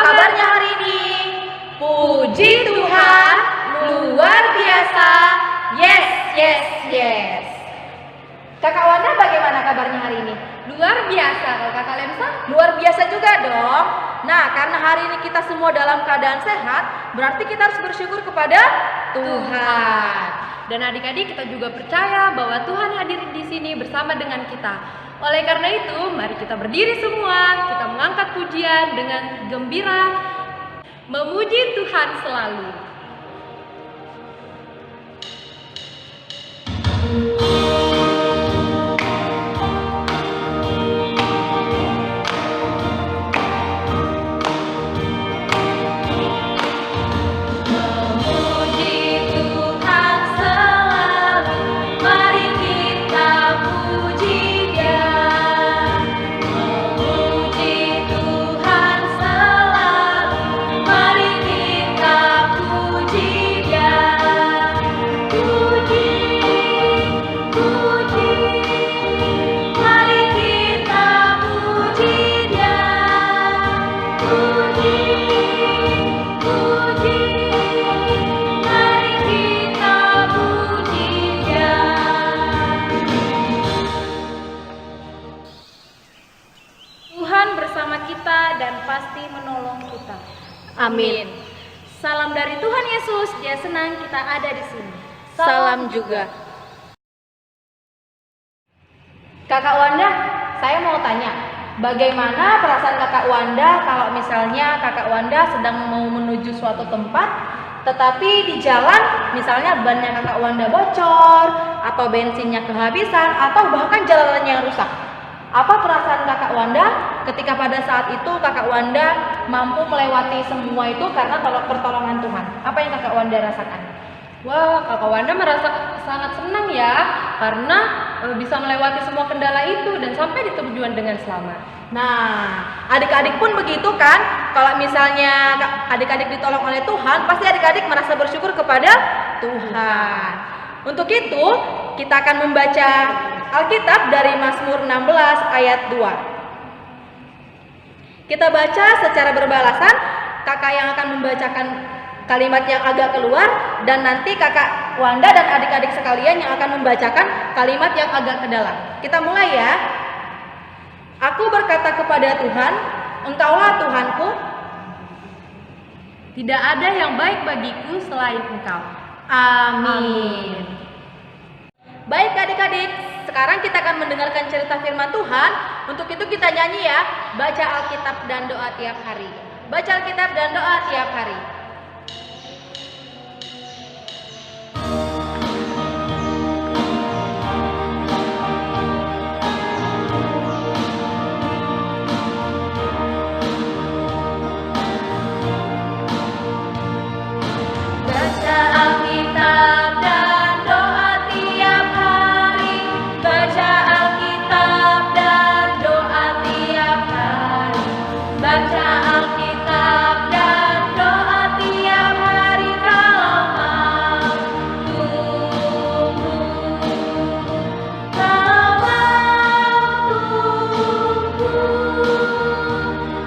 kabarnya hari ini? Puji Tuhan, luar biasa. Yes, yes, yes. Kakak Wanda bagaimana kabarnya hari ini? Luar biasa. Kalau Kakak Lemsa? Luar biasa juga dong. Nah, karena hari ini kita semua dalam keadaan sehat, berarti kita harus bersyukur kepada Tuhan. Dan adik-adik, kita juga percaya bahwa Tuhan hadir di sini bersama dengan kita. Oleh karena itu, mari kita berdiri semua, kita mengangkat pujian dengan gembira, memuji Tuhan selalu. Dan pasti menolong kita. Amin. Salam dari Tuhan Yesus. Dia senang kita ada di sini. Salam juga. Kakak Wanda, saya mau tanya, bagaimana perasaan Kakak Wanda kalau misalnya Kakak Wanda sedang mau menuju suatu tempat, tetapi di jalan misalnya bannya Kakak Wanda bocor, atau bensinnya kehabisan, atau bahkan jalannya yang rusak? Apa perasaan Kakak Wanda ketika pada saat itu Kakak Wanda mampu melewati semua itu karena pertolongan Tuhan? Apa yang Kakak Wanda rasakan? Wah, Kakak Wanda merasa sangat senang ya, karena bisa melewati semua kendala itu dan sampai di tujuan dengan selamat. Nah, adik-adik pun begitu kan? Kalau misalnya adik-adik ditolong oleh Tuhan, pasti adik-adik merasa bersyukur kepada Tuhan. Untuk itu, kita akan membaca Alkitab dari Mazmur 16 ayat 2. Kita baca secara berbalasan, kakak yang akan membacakan kalimat yang agak keluar, dan nanti kakak Wanda dan adik-adik sekalian yang akan membacakan kalimat yang agak ke dalam. Kita mulai ya. Aku berkata kepada Tuhan, Engkaulah Tuhanku. Tidak ada yang baik bagiku selain Engkau. Amin. Baik adik-adik, sekarang kita akan mendengarkan cerita firman Tuhan. Untuk itu kita nyanyi ya, baca Alkitab dan doa tiap hari. Baca Alkitab dan doa tiap hari. Baca Alkitab dan doa tiap hari. Baca Alkitab dan doa tiap hari. Baca Alkitab dan doa tiap hari kalau mau tumbuh. Kalau mau tumbuh.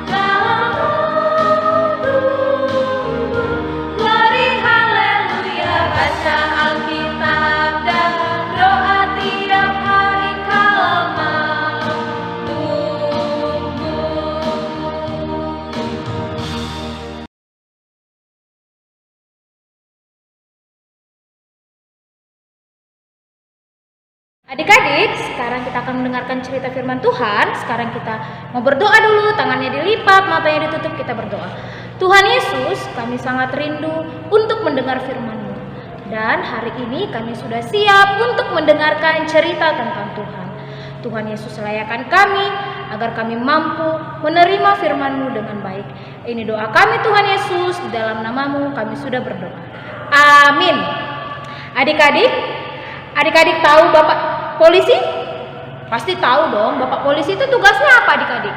Kalau mau tumbuh. Glory haleluya. Baca Alkitab dan doa tiap hari kalau mau tumbuh. Adik-adik, sekarang kita akan mendengarkan cerita firman Tuhan. Sekarang kita mau berdoa dulu, tangannya dilipat, matanya ditutup, kita berdoa. Tuhan Yesus, kami sangat rindu untuk mendengar firman-Mu. Dan hari ini kami sudah siap untuk mendengarkan cerita tentang Tuhan. Tuhan Yesus layakan kami agar kami mampu menerima firman-Mu dengan baik. Ini doa kami Tuhan Yesus, di dalam nama-Mu kami sudah berdoa. Amin. Adik-adik tahu Bapak polisi? Pasti tahu dong, Bapak polisi itu tugasnya apa adik-adik?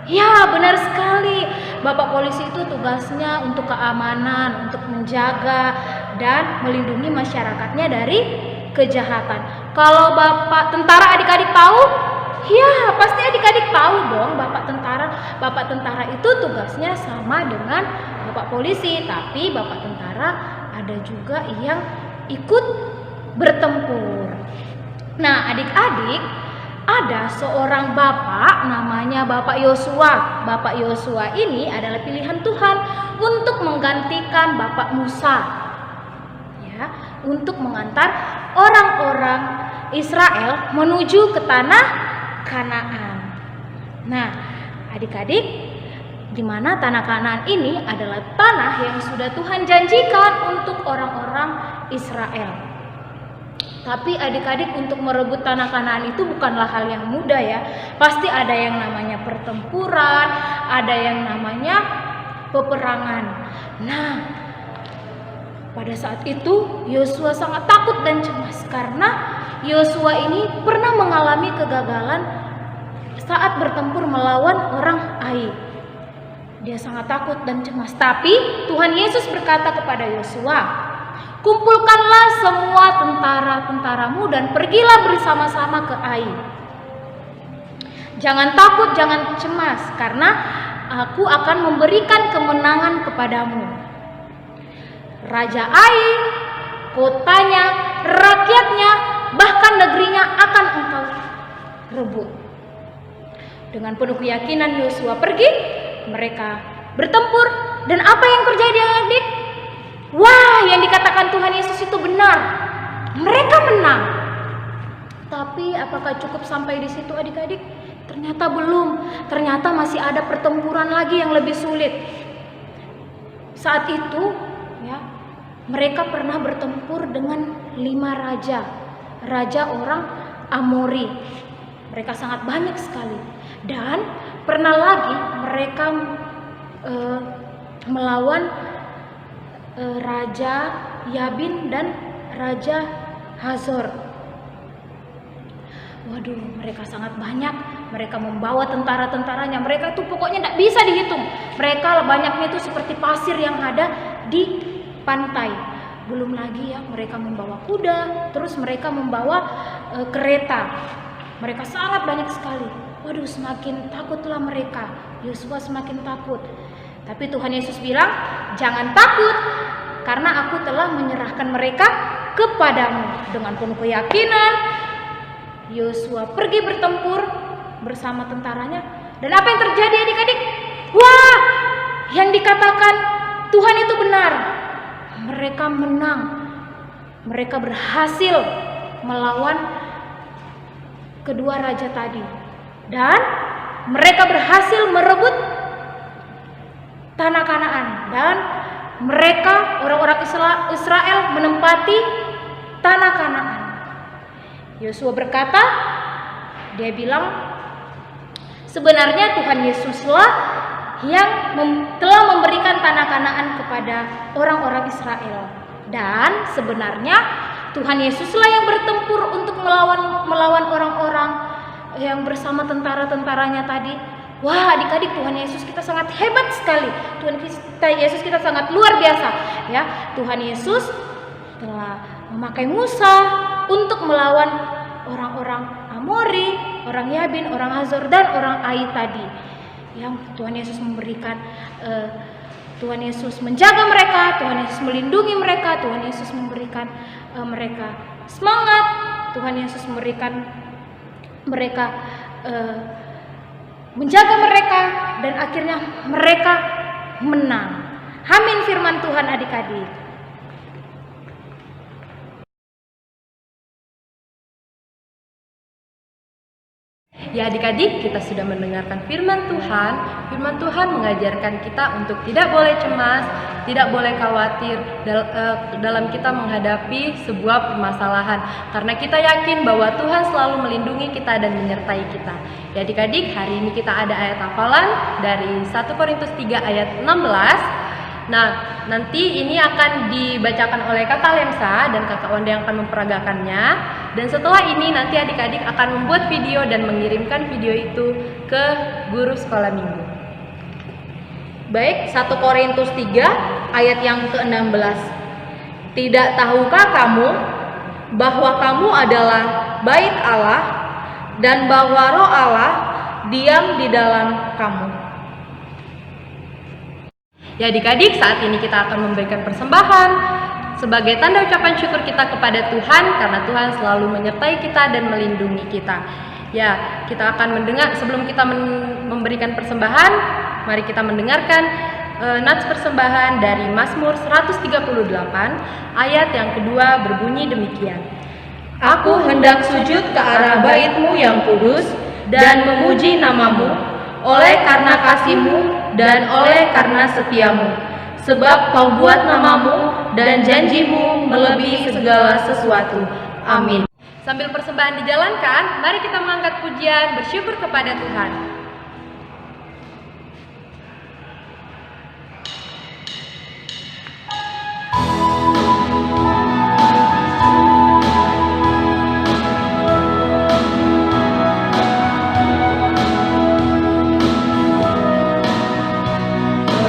Ya, benar sekali. Bapak polisi itu tugasnya untuk keamanan, untuk menjaga dan melindungi masyarakatnya dari kejahatan. Kalau Bapak tentara adik-adik tahu? Ya, pasti adik-adik tahu dong, bapak tentara. Bapak tentara itu tugasnya sama dengan bapak polisi, tapi bapak tentara ada juga yang ikut bertempur. Nah, adik-adik, ada seorang bapak namanya Bapak Yosua. Bapak Yosua ini adalah pilihan Tuhan untuk menggantikan Bapak Musa, ya, untuk mengantar orang-orang Israel menuju ke tanah Kanaan. Nah, adik-adik, di mana tanah Kanaan ini adalah tanah yang sudah Tuhan janjikan untuk orang-orang Israel. Tapi adik-adik, untuk merebut tanah Kanaan itu bukanlah hal yang mudah ya. Pasti ada yang namanya pertempuran, ada yang namanya peperangan. Nah, pada saat itu Yosua sangat takut dan cemas karena Yosua ini pernah mengalami kegagalan saat bertempur melawan orang Ai. Dia sangat takut dan cemas. Tapi Tuhan Yesus berkata kepada Yosua, "Kumpulkanlah semua tentara-tentaramu dan pergilah bersama-sama ke Ai. Jangan takut, jangan cemas, karena aku akan memberikan kemenangan kepadamu. Raja Ai, kotanya, rakyatnya, bahkan negerinya akan engkau rebut." Dengan penuh keyakinan Yosua pergi, mereka bertempur, dan apa yang terjadi, adik? Wah, yang dikatakan Tuhan Yesus itu benar. Mereka menang. Tapi apakah cukup sampai di situ, adik-adik? Ternyata belum. Ternyata masih ada pertempuran lagi yang lebih sulit. Saat itu, ya, mereka pernah bertempur dengan 5 raja. Raja orang Amori. Mereka sangat banyak sekali. Dan pernah lagi mereka melawan Raja Yabin dan Raja Hazor. Waduh, mereka sangat banyak. Mereka membawa tentara-tentaranya. Mereka itu pokoknya tidak bisa dihitung. Mereka banyaknya itu seperti pasir yang ada di pantai. Belum lagi ya, mereka membawa kuda, terus mereka membawa kereta. Mereka sangat banyak sekali. Waduh, semakin takutlah mereka. Yosua semakin takut. Tapi Tuhan Yesus bilang, "Jangan takut, karena aku telah menyerahkan mereka kepadamu." Dengan penuh keyakinan, Yosua pergi bertempur bersama tentaranya. Dan apa yang terjadi, adik-adik? Wah, yang dikatakan Tuhan itu benar. Mereka menang. Mereka berhasil melawan kedua raja tadi. Dan mereka berhasil merebut tanah Kanaan. Dan mereka, orang-orang Israel, menempati tanah Kanaan. Yosua berkata, dia bilang, sebenarnya Tuhan Yesuslah yang telah memberikan tanah Kanaan kepada orang-orang Israel. Dan sebenarnya Tuhan Yesuslah yang bertempur untuk melawan orang-orang yang bersama tentara-tentaranya tadi. Wah, adik-adik, Tuhan Yesus kita sangat hebat sekali. Tuhan Yesus kita sangat luar biasa, ya. Tuhan Yesus telah memakai Musa untuk melawan orang-orang Amori, orang Yabin, orang Hazor, dan orang Ai tadi. Yang Tuhan Yesus memberikan, Tuhan Yesus menjaga mereka, Tuhan Yesus melindungi mereka, Tuhan Yesus memberikan mereka semangat, Tuhan Yesus memberikan mereka menjaga mereka, dan akhirnya mereka menang. Amin firman Tuhan, adik-adik. Ya adik-adik, kita sudah mendengarkan firman Tuhan. Firman Tuhan mengajarkan kita untuk tidak boleh cemas, tidak boleh khawatir dalam kita menghadapi sebuah permasalahan. Karena kita yakin bahwa Tuhan selalu melindungi kita dan menyertai kita. Ya adik-adik, hari ini kita ada ayat hafalan dari 1 Korintus 3 ayat 16. Nah, nanti ini akan dibacakan oleh Kakak Lemsa dan Kakak Wanda yang akan memperagakannya. Dan setelah ini nanti adik-adik akan membuat video dan mengirimkan video itu ke guru sekolah minggu. Baik, 1 Korintus 3 ayat yang ke-16. Tidak tahukah kamu bahwa kamu adalah bait Allah dan bahwa Roh Allah diam di dalam kamu. Ya adik-adik, saat ini kita akan memberikan persembahan sebagai tanda ucapan syukur kita kepada Tuhan karena Tuhan selalu menyertai kita dan melindungi kita. Ya, kita akan mendengar, sebelum kita memberikan persembahan, mari kita mendengarkan nats persembahan dari Mazmur 138 ayat yang kedua berbunyi demikian. Aku hendak sujud ke arah bait-Mu yang kudus dan memuji nama-Mu, oleh karena kasih-Mu dan oleh karena setia-Mu. Sebab Kau buat nama-Mu dan janji-Mu melebihi segala sesuatu. Amin. Sambil persembahan dijalankan, mari kita mengangkat pujian bersyukur kepada Tuhan.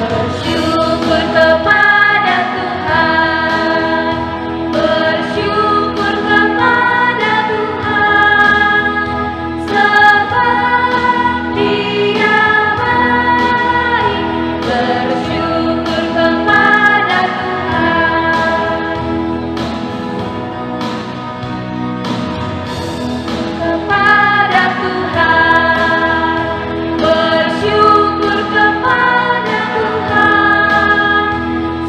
Bersyukur kepada Tuhan, bersyukur kepada Tuhan, sebab Dia baik. Bersyukur kepada Tuhan, kepada Tuhan, bersyukur kepada Tuhan,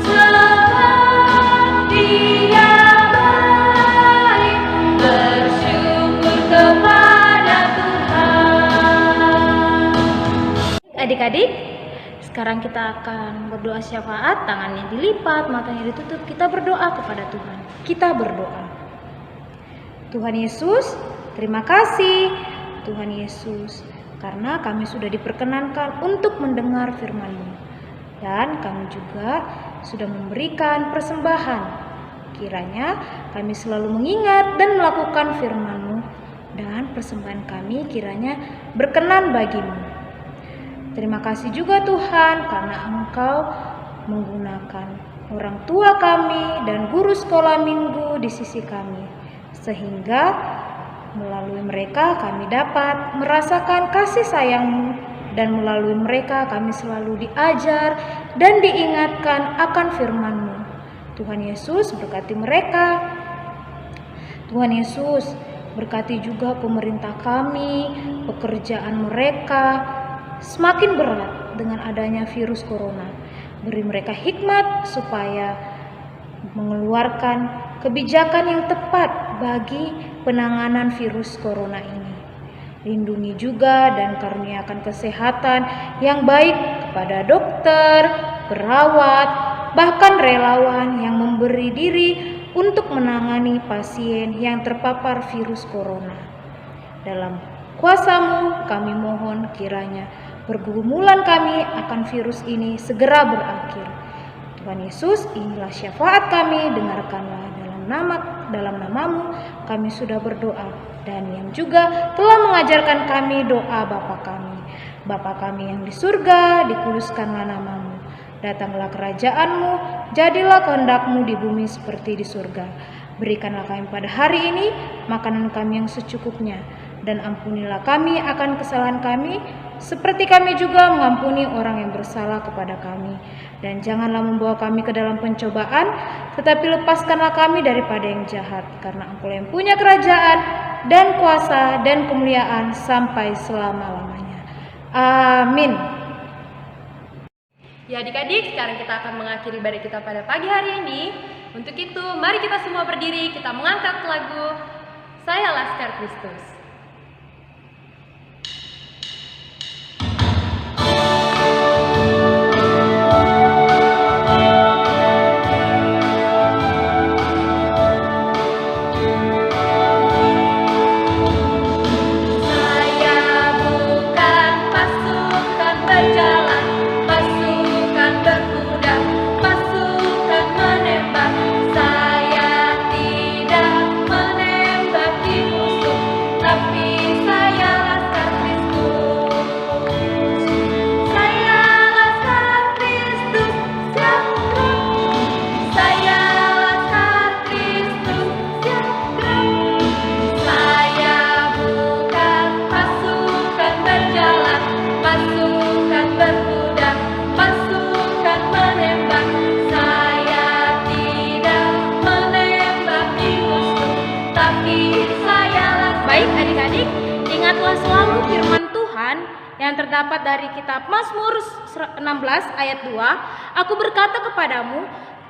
sebab Dia baik. Bersyukur kepada Tuhan. Adik-adik, sekarang kita akan berdoa syafaat, tangannya dilipat, matanya ditutup. Kita berdoa kepada Tuhan. Kita berdoa. Tuhan Yesus, terima kasih Tuhan Yesus, karena kami sudah diperkenankan untuk mendengar firman-Mu. Dan kami juga sudah memberikan persembahan. Kiranya kami selalu mengingat dan melakukan firman-Mu, dan persembahan kami kiranya berkenan bagi-Mu. Terima kasih juga Tuhan, karena Engkau menggunakan orang tua kami dan guru sekolah minggu di sisi kami, sehingga melalui mereka kami dapat merasakan kasih sayang-Mu, dan melalui mereka kami selalu diajar dan diingatkan akan firman-Mu. Tuhan Yesus berkati mereka. Tuhan Yesus berkati juga pemerintah kami, pekerjaan mereka semakin berat dengan adanya virus corona. Beri mereka hikmat supaya mengeluarkan kebijakan yang tepat bagi penanganan virus corona ini. Lindungi juga dan karuniakan kesehatan yang baik kepada dokter, perawat, bahkan relawan yang memberi diri untuk menangani pasien yang terpapar virus corona. Dalam kuasa-Mu kami mohon kiranya pergumulan kami akan virus ini segera berakhir. Tuhan Yesus, inilah syafaat kami, dengarkanlah dalam nama-Mu kami sudah berdoa, dan yang juga telah mengajarkan kami doa Bapa kami. Bapa kami yang di surga, dikuduskanlah nama-Mu. Datanglah kerajaan-Mu, jadilah kehendak-Mu di bumi seperti di surga. Berikanlah kami pada hari ini makanan kami yang secukupnya, dan ampunilah kami akan kesalahan kami, seperti kami juga mengampuni orang yang bersalah kepada kami. Dan janganlah membawa kami ke dalam pencobaan, tetapi lepaskanlah kami daripada yang jahat, karena Engkau yang punya kerajaan dan kuasa dan kemuliaan sampai selama-lamanya. Amin. Ya adik-adik, sekarang kita akan mengakhiri ibadah kita pada pagi hari ini. Untuk itu, mari kita semua berdiri, kita mengangkat lagu Saya Laskar Kristus. Saya tidak menembaki musuh, yang terdapat dari kitab Mazmur 16 ayat 2, "Aku berkata kepadamu,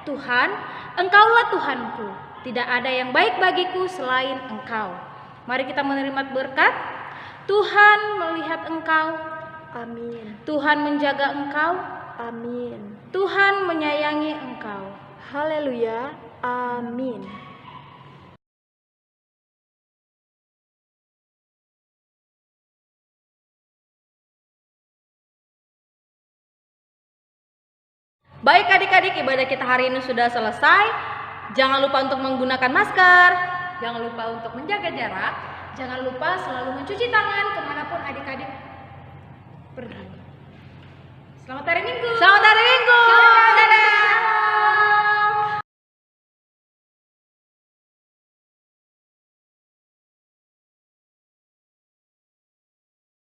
Tuhan, Engkaulah Tuhanku, tidak ada yang baik bagiku selain Engkau." Mari kita menerima berkat. Tuhan melihat engkau. Amin. Tuhan menjaga engkau. Amin. Tuhan menyayangi engkau. Haleluya. Amin. Baik adik-adik, ibadah kita hari ini sudah selesai. Jangan lupa untuk menggunakan masker. Jangan lupa untuk menjaga jarak. Jangan lupa selalu mencuci tangan kemanapun adik-adik pergi. Selamat hari Minggu. Selamat hari Minggu.